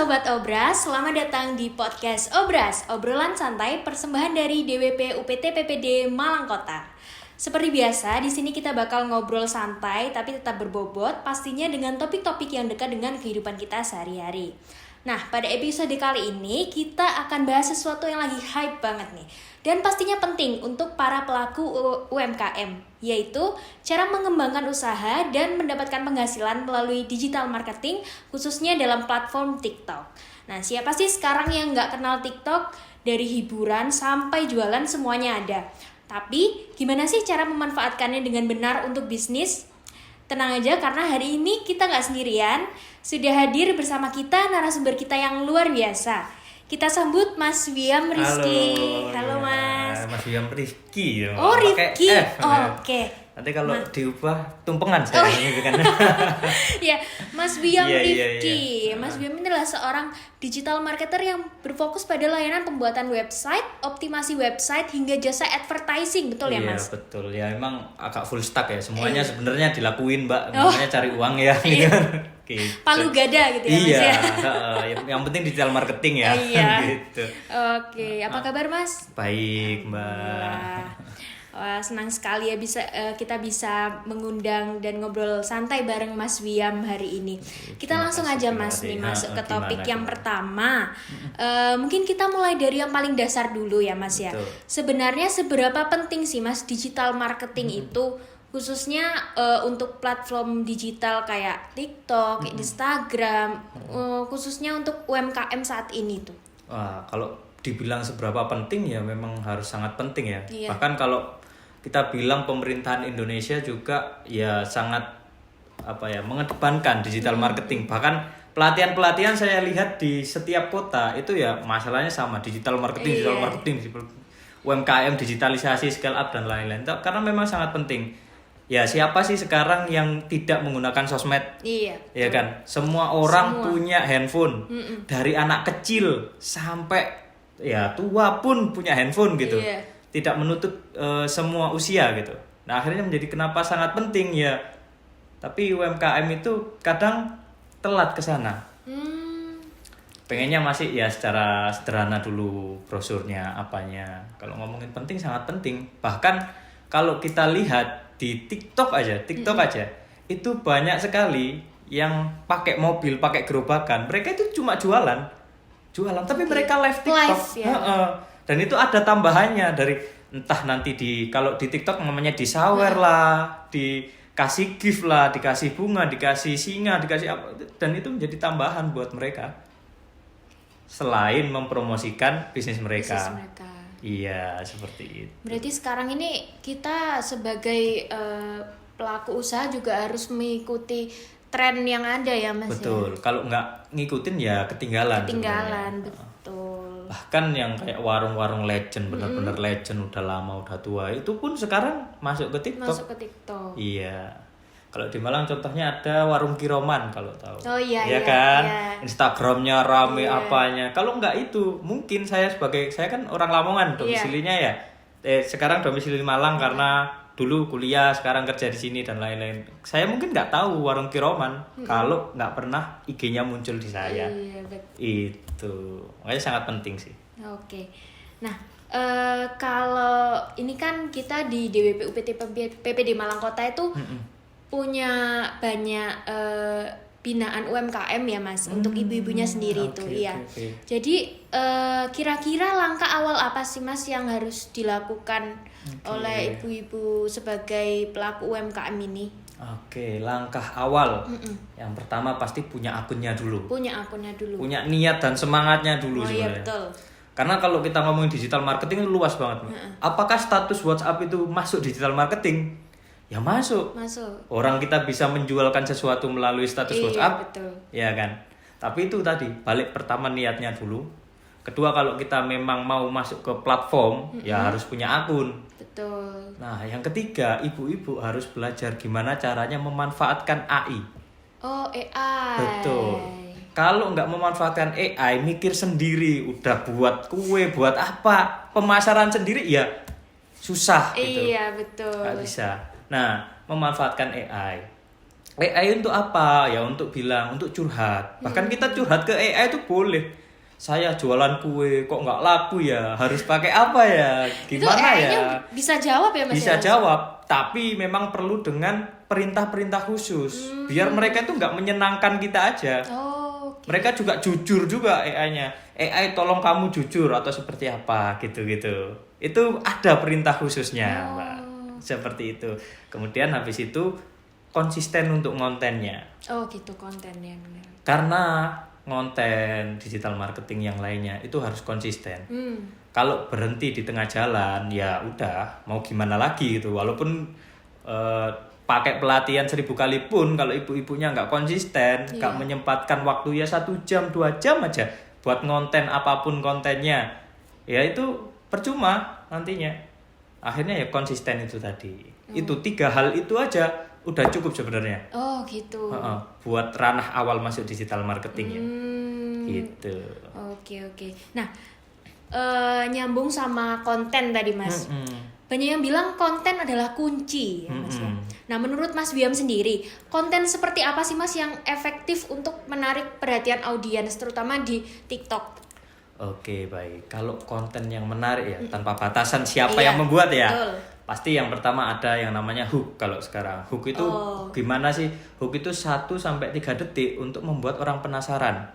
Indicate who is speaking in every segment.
Speaker 1: Sobat Obras, selamat datang di podcast Obras, obrolan santai persembahan dari DWP UPT PPD Malang Kota. Seperti biasa, di sini kita bakal ngobrol santai tapi tetap berbobot, pastinya dengan topik-topik yang dekat dengan kehidupan kita sehari-hari. Nah, pada episode kali ini kita akan bahas sesuatu yang lagi hype banget nih. Dan pastinya penting untuk para pelaku UMKM, yaitu cara mengembangkan usaha dan mendapatkan penghasilan melalui digital marketing, khususnya dalam platform TikTok. Nah, siapa sih sekarang yang nggak kenal TikTok? Dari hiburan sampai jualan semuanya ada. Tapi, gimana sih cara memanfaatkannya dengan benar untuk bisnis? Tenang aja, karena hari ini kita nggak sendirian. Sudah hadir bersama kita narasumber kita yang luar biasa. Kita sambut Mas Wiam Rizky. Halo Mas.
Speaker 2: Mas Wiam Rizky.
Speaker 1: Oh, Rizky. Oke.
Speaker 2: Nanti kalau diubah tumpengan saya gitu kan.
Speaker 1: Ya, Mas Wiam
Speaker 2: Rizky.
Speaker 1: Mas Wiam ini adalah seorang digital marketer yang berfokus pada layanan pembuatan website, optimasi website hingga jasa advertising, betul ya Mas?
Speaker 2: Iya, betul. Ya emang agak full stack ya. Semuanya sebenarnya dilakuin, Mbak. Namanya cari uang ya gitu. Gitu.
Speaker 1: Palu gada gitu ya Mas ya.
Speaker 2: Yang penting digital marketing ya.
Speaker 1: Iya.
Speaker 2: Gitu.
Speaker 1: Oke, apa kabar Mas?
Speaker 2: Baik, Mbak.
Speaker 1: Wah, senang sekali ya kita bisa mengundang dan ngobrol santai bareng Mas Wiam hari ini. Kita langsung aja Mas nih masuk ke topik yang pertama. Mungkin kita mulai dari yang paling dasar dulu ya Mas ya.
Speaker 2: Betul.
Speaker 1: Sebenarnya seberapa penting sih Mas digital marketing itu, khususnya untuk platform digital kayak TikTok, Instagram, khususnya untuk UMKM saat ini tuh?
Speaker 2: Wah, kalau dibilang seberapa penting ya memang harus sangat penting ya.
Speaker 1: Iya.
Speaker 2: Bahkan kalau kita bilang pemerintahan Indonesia juga ya sangat mengedepankan digital marketing. Bahkan pelatihan-pelatihan saya lihat di setiap kota itu ya masalahnya sama, digital marketing, digital marketing, UMKM, digitalisasi, scale up dan lain-lain. Karena memang sangat penting. Ya siapa sih sekarang yang tidak menggunakan sosmed?
Speaker 1: Iya.
Speaker 2: Ya kan? Semua orang punya handphone. Dari anak kecil sampai ya tua pun punya handphone gitu.
Speaker 1: Iya.
Speaker 2: Tidak menutup semua usia gitu. Nah, akhirnya menjadi kenapa sangat penting ya. Tapi UMKM itu kadang telat ke sana. Pengennya masih ya secara sederhana dulu brosurnya, apanya. Kalau ngomongin penting sangat penting. Bahkan kalau kita lihat di TikTok aja, itu banyak sekali yang pakai mobil, pakai gerobakan. Mereka itu cuma jualan, tapi mereka live TikTok.
Speaker 1: Ya?
Speaker 2: Dan itu ada tambahannya dari entah nanti kalau di TikTok namanya disawer lah, dikasih gift lah, dikasih bunga, dikasih singa, dikasih apa, dan itu menjadi tambahan buat mereka selain mempromosikan bisnis mereka. Iya, seperti itu.
Speaker 1: Berarti sekarang ini kita sebagai pelaku usaha juga harus mengikuti tren yang ada ya Mas.
Speaker 2: Betul.
Speaker 1: Ya?
Speaker 2: Kalau nggak ngikutin ya ketinggalan.
Speaker 1: Betul.
Speaker 2: Bahkan yang kayak warung-warung legend, benar-benar legend, udah lama, udah tua, itu pun sekarang masuk ke TikTok. Iya. Kalau di Malang contohnya ada warung Kiroman kalau tahu.
Speaker 1: Oh iya.
Speaker 2: Kan?
Speaker 1: Iya.
Speaker 2: Instagramnya rame apanya. Kalau nggak itu, mungkin saya kan orang Lamongan domisilinya ya. Sekarang domisili Malang karena dulu kuliah, sekarang kerja di sini dan lain-lain. Saya mungkin nggak tahu warung Kiroman kalau nggak pernah IG-nya muncul di saya.
Speaker 1: Iya, betul.
Speaker 2: Itu makanya sangat penting sih.
Speaker 1: Oke. Nah, kalau ini kan kita di DWP UPT PPD Malang Kota itu punya banyak binaan UMKM ya Mas, untuk ibu-ibunya sendiri itu. Okay. Jadi kira-kira langkah awal apa sih Mas yang harus dilakukan oleh ibu-ibu sebagai pelaku UMKM ini?
Speaker 2: Oke, langkah awal. Yang pertama pasti punya akunnya dulu. Punya niat dan semangatnya dulu sebenarnya.
Speaker 1: Iya, betul.
Speaker 2: Karena kalau kita ngomongin digital marketing itu luas banget. Apakah status WhatsApp itu masuk digital marketing? Ya masuk. Orang kita bisa menjualkan sesuatu melalui status WhatsApp.
Speaker 1: Betul.
Speaker 2: Ya kan. Tapi itu tadi, balik pertama niatnya dulu. Kedua, kalau kita memang mau masuk ke platform, ya harus punya akun.
Speaker 1: Betul.
Speaker 2: Nah, yang ketiga, ibu-ibu harus belajar gimana caranya memanfaatkan AI.
Speaker 1: Oh, AI.
Speaker 2: Betul. Kalau nggak memanfaatkan AI, mikir sendiri, udah buat kue, buat apa, pemasaran sendiri, ya susah gitu.
Speaker 1: Iya, betul.
Speaker 2: Nggak bisa. Nah, memanfaatkan AI. AI untuk apa? Ya untuk bilang, untuk curhat. Bahkan kita curhat ke AI itu boleh. Saya jualan kue kok nggak laku ya, harus pakai apa ya? Gimana
Speaker 1: Itu AI-nya
Speaker 2: ya?
Speaker 1: bisa jawab ya Mas?
Speaker 2: Bisa
Speaker 1: ya?
Speaker 2: jawab, tapi memang perlu dengan perintah-perintah khusus. Biar mereka itu nggak menyenangkan kita aja.
Speaker 1: Oh, oke.
Speaker 2: Mereka juga jujur juga AI-nya. AI tolong kamu jujur atau seperti apa gitu-gitu. Itu ada perintah khususnya, Mbak. Seperti itu. Kemudian habis itu konsisten untuk kontennya.
Speaker 1: Oh gitu kontennya. Benar.
Speaker 2: Karena konten digital marketing yang lainnya itu harus konsisten.
Speaker 1: Hmm.
Speaker 2: Kalau berhenti di tengah jalan ya udah mau gimana lagi gitu. Walaupun pakai pelatihan 1000 kali pun kalau ibu-ibunya nggak konsisten, nggak menyempatkan waktu ya 1 jam 2 jam aja buat ngonten apapun kontennya, ya itu percuma nantinya. Akhirnya ya konsisten itu tadi. Itu 3 hal itu aja udah cukup sebenarnya.
Speaker 1: Oh gitu.
Speaker 2: Buat ranah awal masuk digital marketing ya. Gitu.
Speaker 1: Oke. Nah, nyambung sama konten tadi Mas. Banyak yang bilang konten adalah kunci ya Mas ya. Nah, menurut Mas Wiam sendiri, konten seperti apa sih Mas yang efektif untuk menarik perhatian audiens terutama di TikTok?
Speaker 2: Oke, baik. Kalau konten yang menarik ya, tanpa batasan siapa
Speaker 1: Iya,
Speaker 2: yang membuat ya.
Speaker 1: betul.
Speaker 2: Pasti yang pertama ada yang namanya hook kalau sekarang. Hook itu gimana sih? Hook itu 1 sampai 3 detik untuk membuat orang penasaran.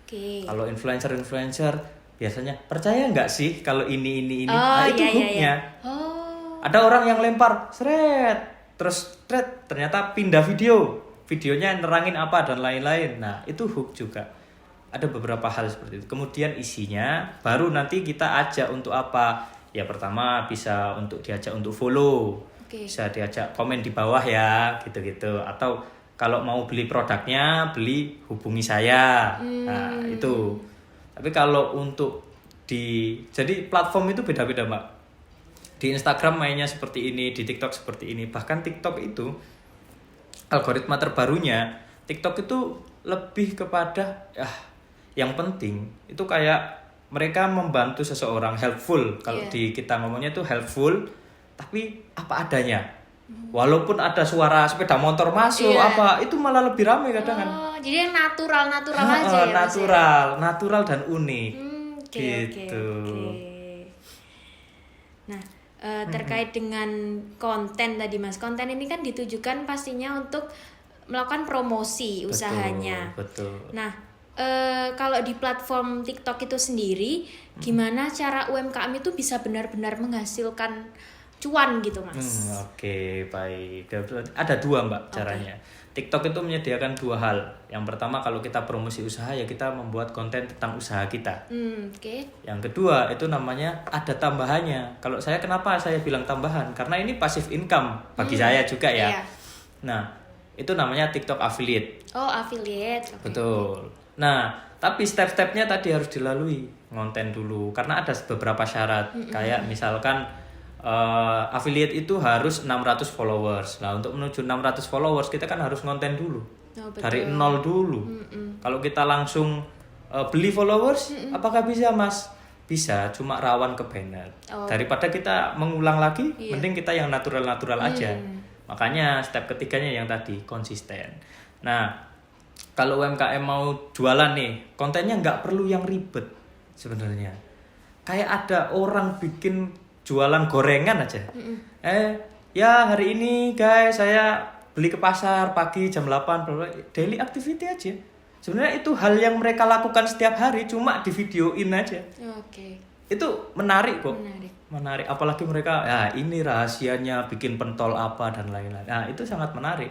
Speaker 1: Oke.
Speaker 2: Kalau influencer biasanya percaya nggak sih kalau ini.
Speaker 1: Oh,
Speaker 2: Nah, itu
Speaker 1: iya,
Speaker 2: hooknya.
Speaker 1: Oh.
Speaker 2: Ada orang yang lempar, terus ternyata pindah videonya nerangin apa dan lain-lain. Nah, itu hook juga. Ada beberapa hal seperti itu. Kemudian isinya baru nanti kita ajak untuk apa? Ya pertama bisa untuk diajak untuk follow.
Speaker 1: Oke.
Speaker 2: Bisa diajak komen di bawah ya, gitu-gitu. Atau kalau mau beli produknya, hubungi saya. Nah, itu. Tapi kalau untuk jadi platform itu beda-beda, Mbak. Di Instagram mainnya seperti ini, di TikTok seperti ini. Bahkan TikTok itu algoritma terbarunya, TikTok itu lebih kepada yang penting itu kayak mereka membantu seseorang, helpful. Kalau di kita ngomongnya itu helpful, tapi apa adanya. Walaupun ada suara sepeda motor masuk itu malah lebih ramai kadang kan.
Speaker 1: Jadi yang natural aja ya.
Speaker 2: Natural dan unik.
Speaker 1: Oke. Nah, terkait dengan konten tadi Mas. Konten ini kan ditujukan pastinya untuk melakukan promosi usahanya.
Speaker 2: Betul.
Speaker 1: Nah, kalau di platform TikTok itu sendiri, gimana cara UMKM itu bisa benar-benar menghasilkan cuan gitu Mas?
Speaker 2: Oke, baik. Ada 2 Mbak caranya. TikTok itu menyediakan 2 hal. Yang pertama kalau kita promosi usaha ya kita membuat konten tentang usaha kita.
Speaker 1: Oke.
Speaker 2: Yang kedua itu namanya ada tambahannya. Kalau kenapa saya bilang tambahan? Karena ini passive income bagi saya juga ya.
Speaker 1: Iya.
Speaker 2: Nah, itu namanya TikTok affiliate.
Speaker 1: Oh, affiliate. Okay.
Speaker 2: Betul. Nah, tapi step-stepnya tadi harus dilalui. Ngonten dulu. Karena ada beberapa syarat. Kayak misalkan affiliate itu harus 600 followers. Nah, untuk menuju 600 followers kita kan harus ngonten dulu. Dari 0 dulu. Kalau kita langsung beli followers, apakah bisa Mas? Bisa, cuma rawan ke banned. Daripada kita mengulang lagi, mending kita yang natural-natural aja. Makanya step ketiganya yang tadi, konsisten. Nah, kalau UMKM mau jualan nih, kontennya nggak perlu yang ribet sebenarnya. Kayak ada orang bikin jualan gorengan aja. Ya hari ini guys saya beli ke pasar pagi jam 8, daily activity aja. Sebenarnya itu hal yang mereka lakukan setiap hari, cuma di videoin aja.
Speaker 1: Oke.
Speaker 2: Itu menarik kok. Menarik. Apalagi mereka, ini rahasianya bikin pentol apa dan lain-lain. Nah itu sangat menarik.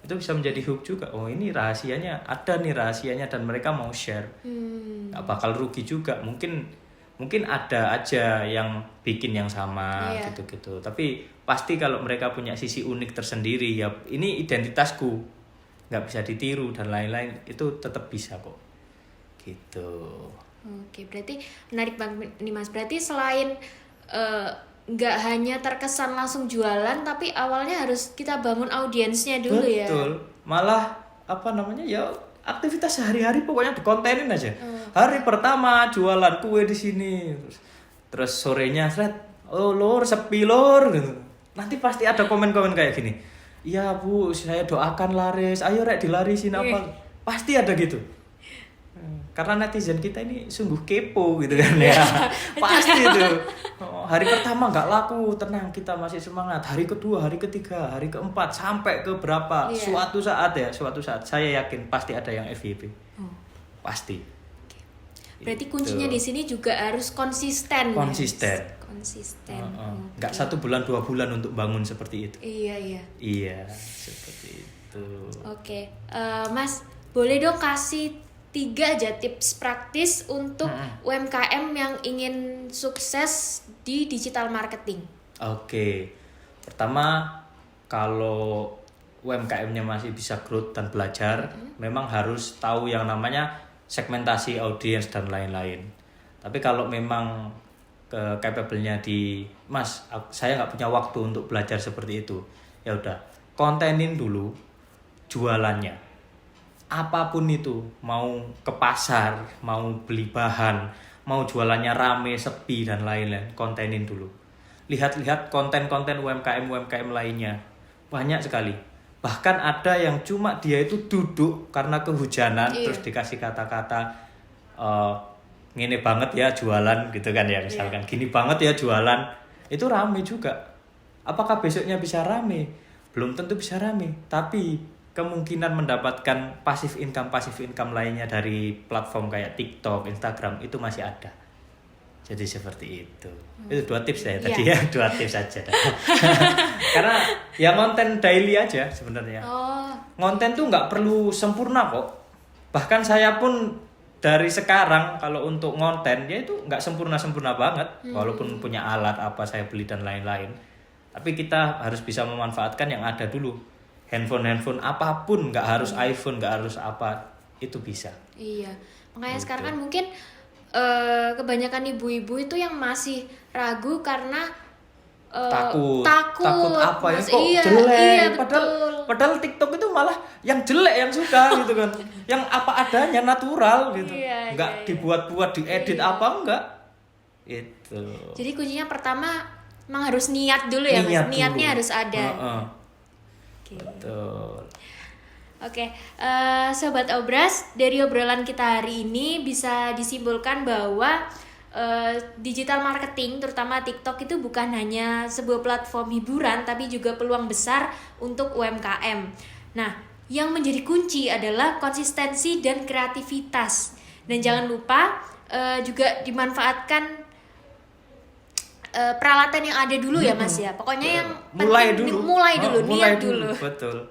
Speaker 2: Itu bisa menjadi hook juga. Oh ini rahasianya, ada nih rahasianya dan mereka mau share. Gak bakal rugi juga. Mungkin ada aja yang bikin yang sama gitu-gitu. Tapi pasti kalau mereka punya sisi unik tersendiri ya ini identitasku. Gak bisa ditiru dan lain-lain itu tetap bisa kok. Gitu.
Speaker 1: Oke, berarti menarik banget nih Mas. Berarti selain nggak hanya terkesan langsung jualan, tapi awalnya harus kita bangun audiensnya dulu.
Speaker 2: Betul.
Speaker 1: Ya.
Speaker 2: Betul. Malah ya aktivitas sehari-hari pokoknya dikontenin aja. Hari pertama jualan kue di sini, terus sorenya lor sepi lor gitu. Nanti pasti ada komen-komen kayak gini. iya Bu, saya doakan laris, ayo rek dilarisin apa. Pasti ada gitu. Karena netizen kita ini sungguh kepo gitu kan ya. Pasti itu. Hari pertama nggak laku, tenang, kita masih semangat. Hari kedua, hari ketiga, hari keempat, sampai ke berapa. Suatu saat saya yakin pasti ada yang FYP. Pasti.
Speaker 1: Berarti kuncinya di sini juga harus konsisten.
Speaker 2: Konsisten. Nggak 1 bulan 2 bulan untuk bangun seperti itu. Iya, seperti itu.
Speaker 1: Oke, Mas, boleh dong kasih 3 aja tips praktis untuk UMKM yang ingin sukses di digital marketing.
Speaker 2: Oke, pertama kalau UMKM-nya masih bisa growth dan belajar, memang harus tahu yang namanya segmentasi audiens dan lain-lain. Tapi kalau memang capable-nya di Mas, saya nggak punya waktu untuk belajar seperti itu, ya udah kontenin dulu jualannya. Apapun itu, mau ke pasar, mau beli bahan, mau jualannya rame, sepi dan lain-lain, kontenin dulu. Lihat-lihat konten-konten UMKM lainnya, banyak sekali. Bahkan ada yang cuma dia itu duduk karena kehujanan, terus dikasih kata-kata ngene banget ya jualan gitu kan ya, misalkan gini banget ya jualan, itu rame juga. Apakah besoknya bisa rame? Belum tentu bisa rame, tapi kemungkinan mendapatkan passive income lainnya dari platform kayak TikTok, Instagram itu masih ada. Jadi seperti itu. Itu 2 tips ya tadi ya, 2 tips saja. Karena ya konten daily aja sebenarnya. Konten tuh nggak perlu sempurna kok. Bahkan saya pun dari sekarang kalau untuk ngonten ya itu nggak sempurna banget. Walaupun punya alat apa saya beli dan lain-lain. Tapi kita harus bisa memanfaatkan yang ada dulu. Handphone apapun, nggak harus iPhone, nggak harus apa, itu bisa.
Speaker 1: Iya, makanya gitu. Sekarang kan mungkin kebanyakan ibu-ibu itu yang masih ragu karena
Speaker 2: takut apa ya, kok jelek. Padahal TikTok itu malah yang jelek yang suka gitu kan, yang apa adanya natural gitu, nggak dibuat-buat, diedit apa enggak. Itu.
Speaker 1: Jadi kuncinya pertama memang harus niat dulu ya, Mas. Niatnya harus ada.
Speaker 2: Betul.
Speaker 1: Oke, Sobat Obras, dari obrolan kita hari ini bisa disimpulkan bahwa digital marketing, terutama TikTok itu bukan hanya sebuah platform hiburan, tapi juga peluang besar untuk UMKM. Nah, yang menjadi kunci adalah konsistensi dan kreativitas. Dan jangan lupa juga dimanfaatkan peralatan yang ada dulu ya Mas ya. Pokoknya yang
Speaker 2: mulai
Speaker 1: dulu, niat dulu.
Speaker 2: Betul.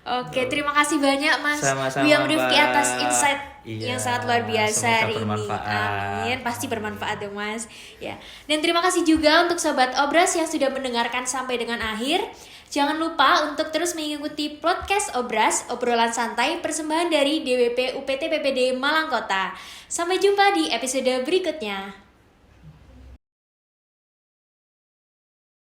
Speaker 1: Oke, terima kasih banyak Mas William Rifki atas insight yang sangat luar biasa hari ini. Amin, pasti bermanfaat dong Mas. Ya. Dan terima kasih juga untuk Sobat Obras yang sudah mendengarkan sampai dengan akhir. Jangan lupa untuk terus mengikuti podcast Obras, obrolan santai persembahan dari DWP UPT PPD Malang Kota. Sampai jumpa di episode berikutnya.